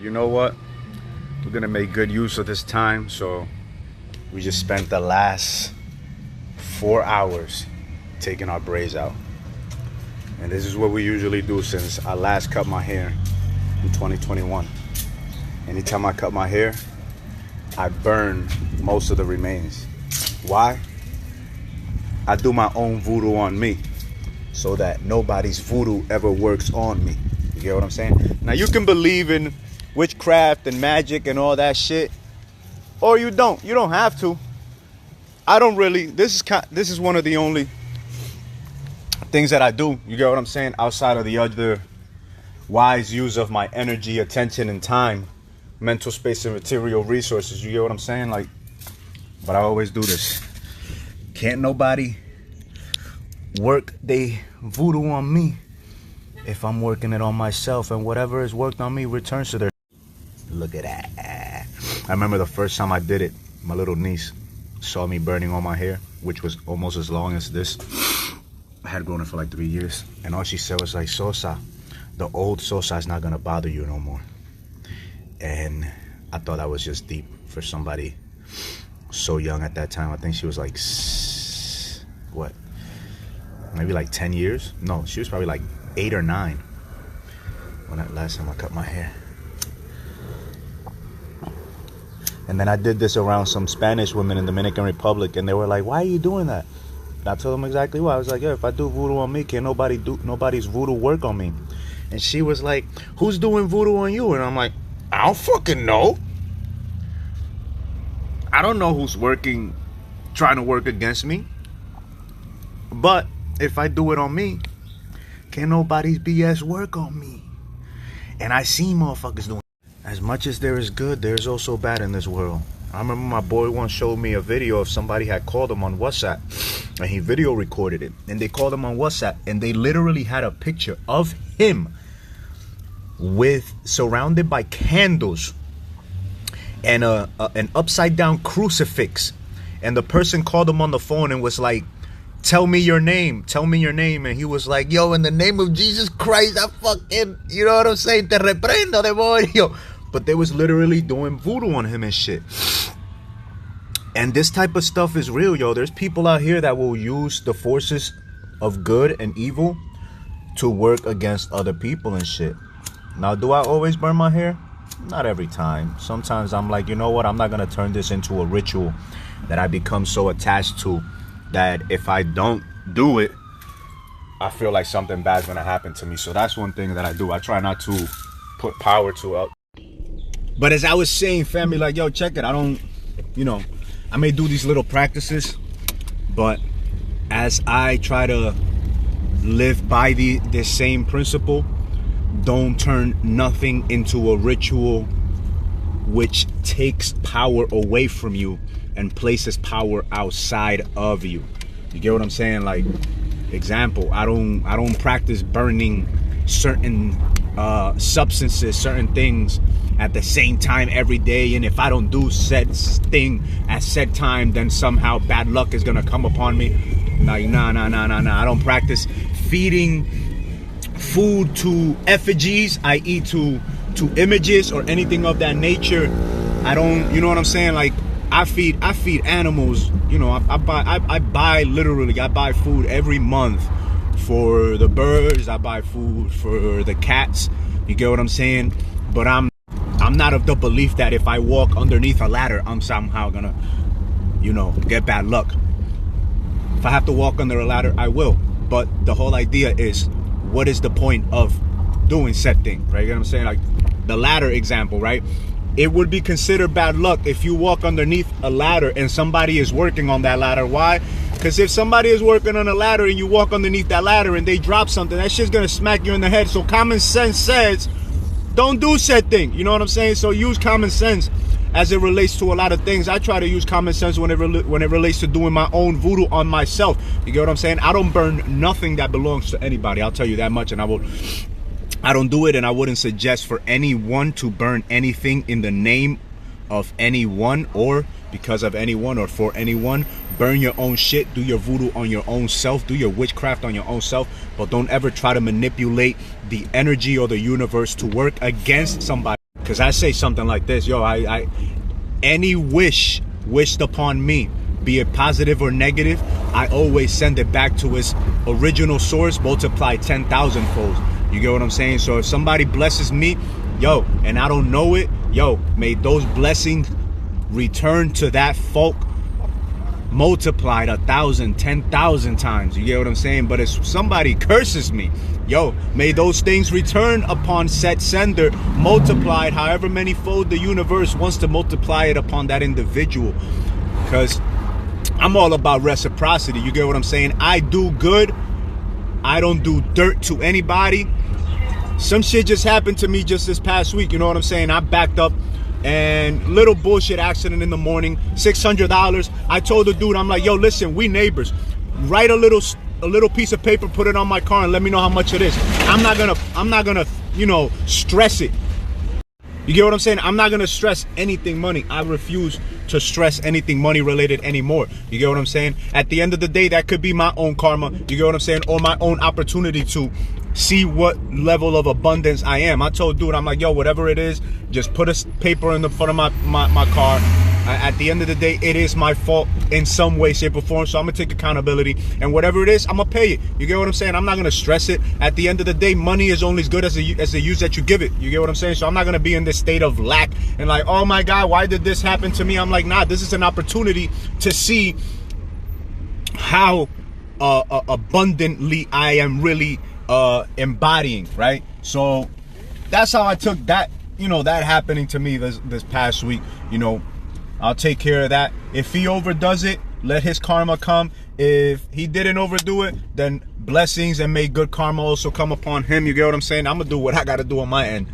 You know what? We're gonna make good use of this time, so we just spent the last 4 hours taking our braids out. And this is what we usually do since I last cut my hair in 2021. Anytime I cut my hair, I burn most of the remains. Why? I do my own voodoo on me so that nobody's voodoo ever works on me. You get what I'm saying? Now you can believe in witchcraft and magic and all that shit, or you don't. You don't have to. I don't really. This is one of the only things that I do. You get what I'm saying? Outside of the other wise use of my energy, attention, and time, mental space, and material resources. You get what I'm saying? Like, but I always do this. Can't nobody work they voodoo on me if I'm working it on myself, and whatever is worked on me returns to their. Look at that. I remember the first time I did it, my little niece saw me burning all my hair, which was almost as long as this. I had grown it for like 3 years, and all she said was like, Sosa, the old Sosa is not gonna bother you no more. And I thought that was just deep for somebody so young at that time. I think she was like, what, maybe like 10 years? No, she was probably like 8 or 9 when that last time I cut my hair. And then I did this around some Spanish women in the Dominican Republic, and they were like, why are you doing that? And I told them exactly why. I was like, yeah, if I do voodoo on me, can't nobody's voodoo work on me. And she was like, who's doing voodoo on you? And I'm like, I don't fucking know. I don't know who's trying to work against me. But if I do it on me, can't nobody's BS work on me. And I see motherfuckers doing. As much as there is good, there's also bad in this world. I remember my boy once showed me a video of somebody had called him on WhatsApp, and he video recorded it. And they called him on WhatsApp, and they literally had a picture of him surrounded by candles and an upside down crucifix. And the person called him on the phone and was like, tell me your name. And he was like, yo, in the name of Jesus Christ, I fucking, you know what I'm saying? Te reprendo, demonio. But they was literally doing voodoo on him and shit. And this type of stuff is real, yo. There's people out here that will use the forces of good and evil to work against other people and shit. Now, do I always burn my hair? Not every time. Sometimes I'm like, you know what? I'm not going to turn this into a ritual that I become so attached to that if I don't do it, I feel like something bad's going to happen to me. So that's one thing that I do. I try not to put power to it. But as I was saying, family, like, yo, check it. I don't, I may do these little practices, but as I try to live by this same principle, don't turn nothing into a ritual which takes power away from you and places power outside of you. You get what I'm saying? Like, example, I don't practice burning certain substances, certain things at the same time every day, and if I don't do said thing at said time, then somehow bad luck is gonna come upon me. Like, nah. I don't practice feeding food to effigies. I eat to images or anything of that nature. I don't, you know what I'm saying? Like, I feed animals. I buy food every month for the birds. I buy food for the cats. You get what I'm saying? But I'm not of the belief that if I walk underneath a ladder, I'm somehow gonna, get bad luck. If I have to walk under a ladder, I will. But the whole idea is, what is the point of doing said thing, right? You know what I'm saying? Like the ladder example, right? It would be considered bad luck if you walk underneath a ladder and somebody is working on that ladder. Why? Because if somebody is working on a ladder and you walk underneath that ladder and they drop something, that shit's gonna smack you in the head. So common sense says, don't do said thing. You know what I'm saying? So use common sense as it relates to a lot of things. I try to use common sense when it relates to doing my own voodoo on myself. You get what I'm saying? I don't burn nothing that belongs to anybody. I'll tell you that much. And I don't do it, and I wouldn't suggest for anyone to burn anything in the name of anyone or because of anyone or for anyone. Burn your own shit. Do your voodoo on your own self. Do your witchcraft on your own self. But don't ever try to manipulate the energy or the universe to work against somebody. Because I say something like this, yo, any wish wished upon me, be it positive or negative, I always send it back to its original source, multiplied 10,000 folds. You get what I'm saying? So if somebody blesses me, yo, and I don't know it, yo, may those blessings return to that folk multiplied 1,000, 10,000 times. You get what I'm saying? But if somebody curses me, yo, may those things return upon said sender, multiplied however many fold the universe wants to multiply it upon that individual. Because I'm all about reciprocity. You get what I'm saying? I do good. I don't do dirt to anybody. Some shit just happened to me just this past week. You know what I'm saying? I backed up and little bullshit accident in the morning, $600. I told the dude, I'm like, yo, listen, we neighbors. Write a little piece of paper, put it on my car, and let me know how much it is. I'm not gonna, you know, stress it. You get what I'm saying? I'm not gonna stress anything money. I refuse to stress anything money related anymore. You get what I'm saying? At the end of the day, that could be my own karma. You get what I'm saying? Or my own opportunity to see what level of abundance I am. I told dude, I'm like, yo, whatever it is, just put a paper in the front of my car. At the end of the day, it is my fault in some way, shape, or form. So I'm gonna take accountability, and whatever it is, I'm gonna pay it. You get what I'm saying? I'm not gonna stress it. At the end of the day, money is only as good as the use that you give it. You get what I'm saying? So I'm not gonna be in this state of lack and like, oh my God, why did this happen to me? I'm like, nah, this is an opportunity to see how abundantly I am really embodying, right? So that's how I took that, you know, that happening to me this past week. You know, I'll take care of that. If he overdoes it, let his karma come. If he didn't overdo it, then blessings and may good karma also come upon him. You get what I'm saying? I'm gonna do what I gotta do on my end.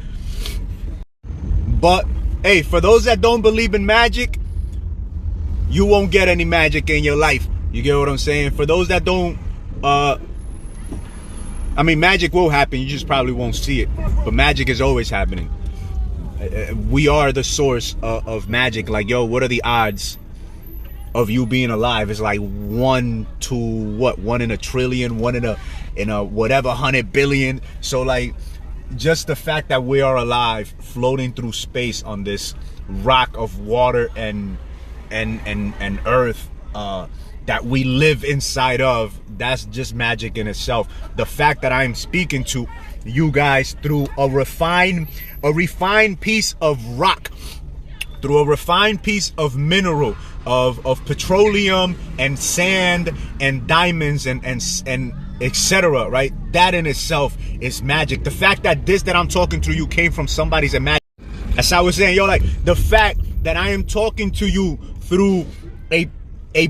But hey, for those that don't believe in magic, you won't get any magic in your life. You get what I'm saying? For those that don't, I mean, magic will happen. You just probably won't see it. But magic is always happening. We are the source of magic. Like, yo, what are the odds of you being alive? It's like 1 to what? 1 in a trillion, 1 in a whatever 100 billion. So like, just the fact that we are alive, floating through space on this rock of water and earth that we live inside of, that's just magic in itself. The fact that I'm speaking to you guys through a refined piece of rock, through a refined piece of mineral, of petroleum and sand and diamonds and etc., right? That in itself is magic. The fact that this that I'm talking to you came from somebody's imagination. That's how I was saying, yo, like the fact that I am talking to you through a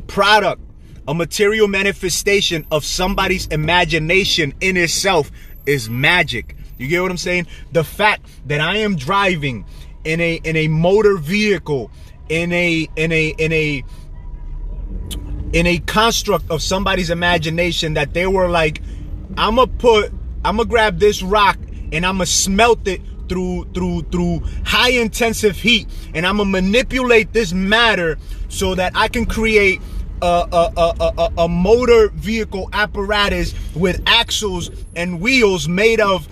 product, a material manifestation of somebody's imagination in itself is magic. You get what I'm saying? The fact that I am driving in a motor vehicle, in a construct of somebody's imagination, that they were like, I'm gonna grab this rock and I'm gonna smelt it through high intensive heat, and I'm gonna manipulate this matter so that I can create a motor vehicle apparatus with axles and wheels made of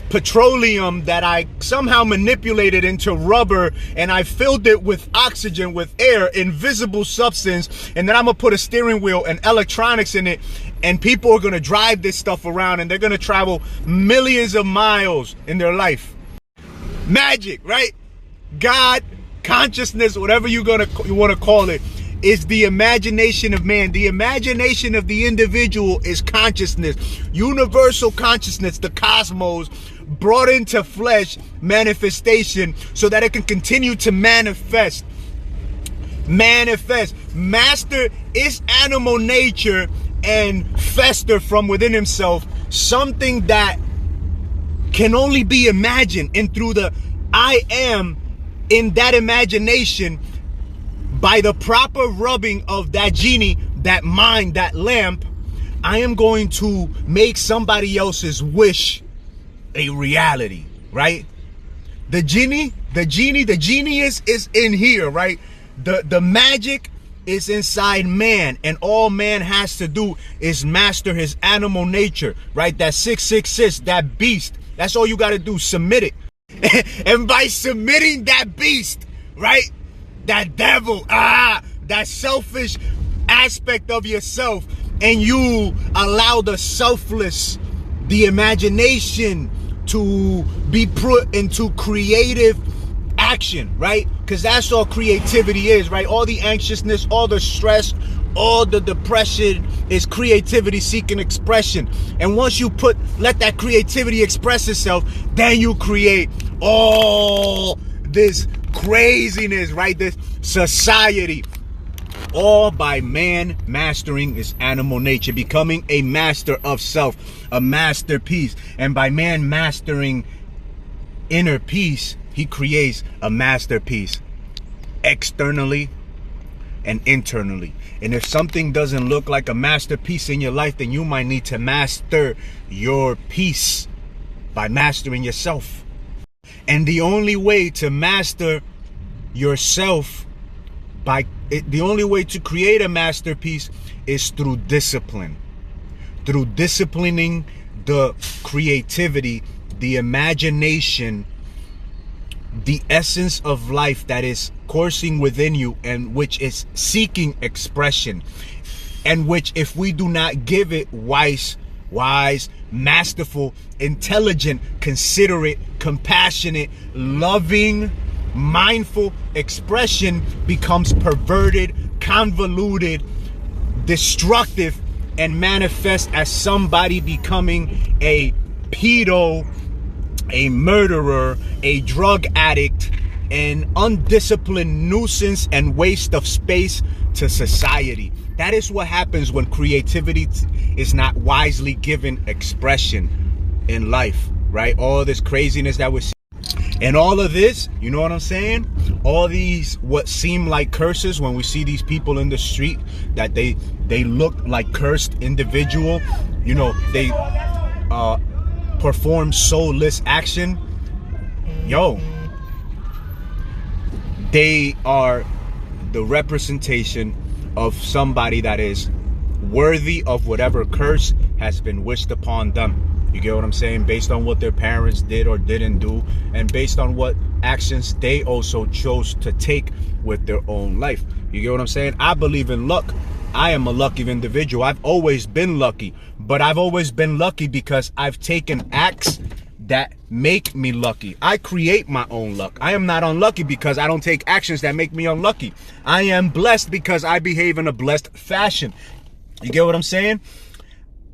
petroleum that I somehow manipulated into rubber, and I filled it with oxygen, with air, invisible substance, and then I'm gonna put a steering wheel and electronics in it, and people are gonna drive this stuff around, and they're gonna travel millions of miles in their life. Magic, right? God, consciousness, whatever you want to call it, is the imagination of man. The imagination of the individual is consciousness, universal consciousness, the cosmos brought into flesh, manifestation, so that it can continue to manifest, master its animal nature, and fester from within himself something that can only be imagined. And through the I am in that imagination, by the proper rubbing of that genie, that mind, that lamp, I am going to make somebody else's wish a reality, right? The genius is in here, right? The magic is inside man, and all man has to do is master his animal nature, right? That 666, that beast. That's all you got to do. Submit it. And by submitting that beast, right, that devil, that selfish aspect of yourself, and you allow the selfless, the imagination to be put into creative action, right? Because that's all creativity is, right? All the anxiousness, all the stress, all the depression is creativity seeking expression. And once you let that creativity express itself, then you create all this craziness, right? This society, all by man mastering his animal nature, becoming a master of self, a masterpiece. And by man mastering inner peace, he creates a masterpiece externally and internally. And if something doesn't look like a masterpiece in your life, then you might need to master your peace by mastering yourself. And the only way to master yourself, the only way to create a masterpiece is through discipline. Through disciplining the creativity, the imagination, the essence of life that is coursing within you, and which is seeking expression, and which, if we do not give it wise, masterful, intelligent, considerate, compassionate, loving, mindful expression, becomes perverted, convoluted, destructive, and manifests as somebody becoming a pedo, a murderer, a drug addict, an undisciplined nuisance and waste of space to society. That is what happens when creativity is not wisely given expression in life, right? All this craziness that we're seeing. And all of this, you know what I'm saying? All these what seem like curses, when we see these people in the street, that they look like cursed individual, you know, they perform soulless action. Yo, they are the representation of somebody that is worthy of whatever curse has been wished upon them. You get what I'm saying? Based on what their parents did or didn't do, and based on what actions they also chose to take with their own life. You get what I'm saying? I believe in luck. I am a lucky individual. I've always been lucky, but I've always been lucky because I've taken acts that make me lucky. I create my own luck. I am not unlucky because I don't take actions that make me unlucky. I am blessed because I behave in a blessed fashion. You get what I'm saying?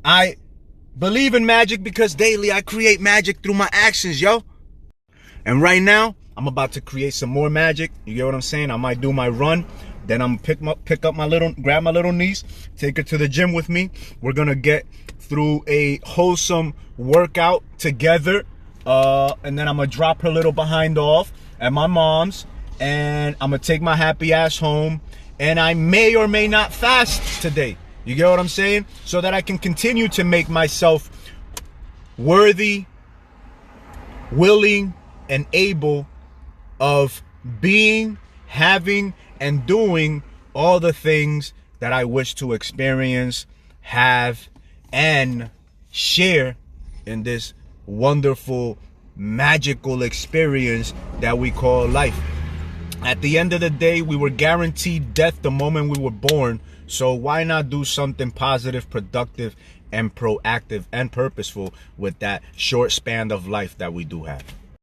I believe in magic because daily I create magic through my actions, yo. And right now, I'm about to create some more magic. You get what I'm saying? I might do my run. Then I'm gonna grab my little niece, take her to the gym with me. We're gonna get through a wholesome workout together. And then I'm gonna drop her little behind off at my mom's. And I'm gonna take my happy ass home. And I may or may not fast today. You get what I'm saying? So that I can continue to make myself worthy, willing, and able of being, having, and doing all the things that I wish to experience, have, and share in this wonderful, magical experience that we call life. At the end of the day, we were guaranteed death the moment we were born. So why not do something positive, productive, and proactive and purposeful with that short span of life that we do have?